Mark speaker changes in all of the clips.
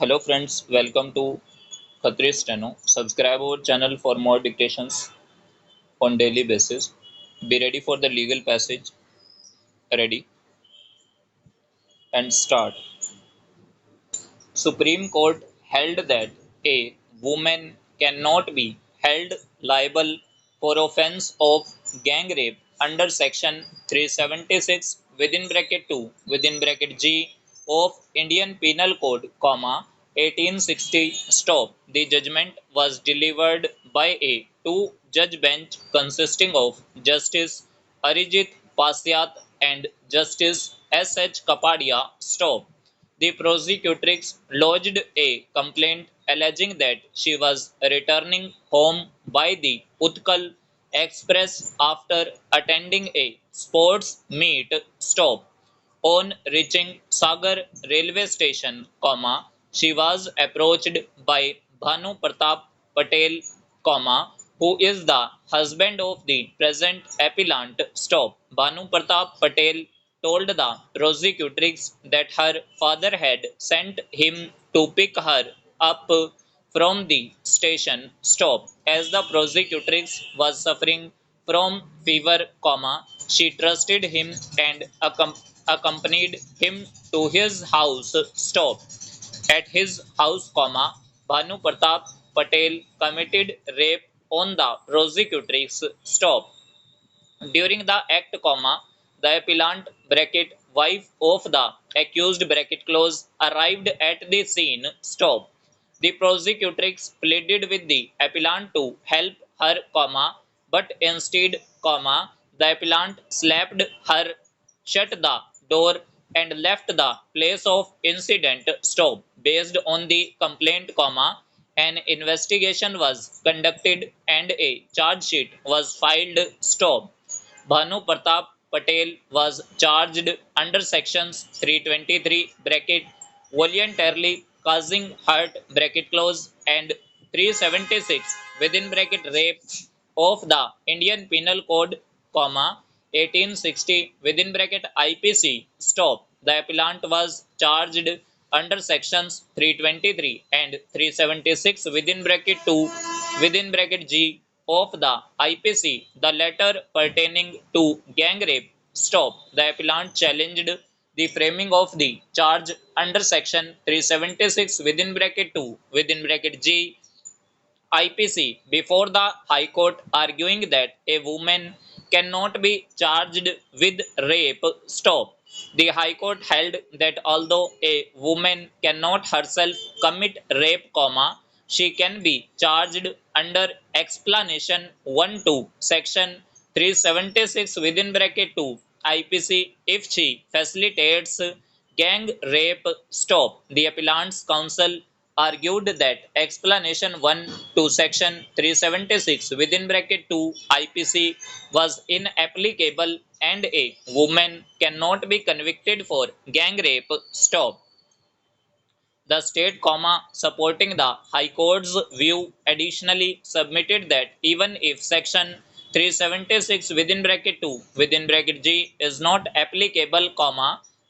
Speaker 1: Hello friends, welcome to Khatri Steno. Subscribe our channel for more dictations on daily basis. Be ready for the legal passage. Ready and start. Supreme Court held that a woman cannot be held liable for offence of gang rape under section 376 within bracket 2 within bracket G of Indian Penal Code, 1860. Stop. The judgment was delivered by a two-judge bench consisting of Justice Arijit Pasyat and Justice S.H. Kapadia. Stop. The prosecutrix lodged a complaint alleging that she was returning home by the Utkal Express after attending a sports meet. Stop. On reaching Sagar railway station, she was approached by Bhanu Pratap Patel, who is the husband of the present appellant. Stop. Bhanu Pratap Patel told the prosecutrix that her father had sent him to pick her up from the station. Stop. As the prosecutrix was suffering from fever, she trusted him and accompanied him to his house. Stop. At his house, Bhanu Pratap Patel committed rape on the prosecutrix. Stop. During the act, the appellant wife of the accused arrived at the scene. Stop. The prosecutrix pleaded with the appellant to help her, but instead, the appellant slapped her, shut the door, and left the place of incident. Stop. Based on the complaint, an investigation was conducted and a charge sheet was filed. Stop. Bhanu Pratap Patel was charged under sections 323 bracket voluntarily causing hurt bracket close and 376 within bracket rape of the Indian Penal Code, 1860 within bracket IPC. Stop. The appellant was charged under sections 323 and 376 within bracket 2 within bracket G of the IPC, the latter pertaining to gang rape. Stop. The appellant challenged the framing of the charge under section 376 within bracket 2 within bracket G IPC before the High Court, arguing that a woman cannot be charged with rape. Stop. The High Court held that although a woman cannot herself commit rape, she can be charged under explanation 1 to section 376 within bracket 2 IPC if she facilitates gang rape. Stop. The appellant's counsel argued that explanation 1 to section 376 within bracket 2 IPC was inapplicable and a woman cannot be convicted for gang rape. Stop. The state, supporting the High Court's view, additionally submitted that even if section 376 within bracket 2 within bracket G is not applicable,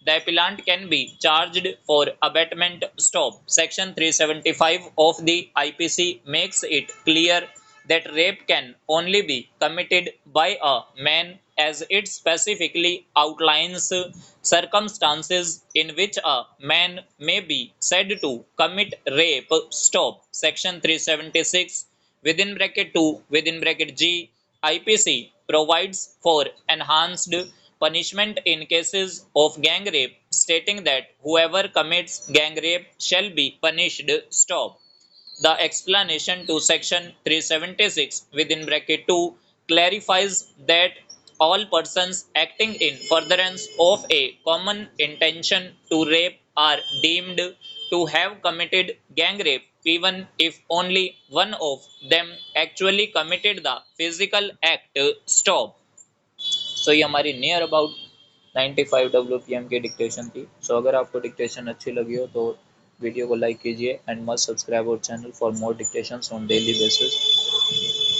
Speaker 1: the appellant can be charged for abetment. Stop. Section 375 of the IPC makes it clear that rape can only be committed by a man as it specifically outlines circumstances in which a man may be said to commit rape. Stop. Section 376 within bracket 2 within bracket G IPC provides for enhanced punishment in cases of gang rape, stating that whoever commits gang rape shall be punished. Stop. The explanation to section 376 within bracket 2 clarifies that all persons acting in furtherance of a common intention to rape are deemed to have committed gang rape even if only one of them actually committed the physical act. Stop. सो ये हमारी near about 95 WPM की dictation थी. सो अगर आपको dictation अच्छी लगी हो तो वीडियो को लाइक कीजिए and must subscribe our channel for more dictations on daily basis.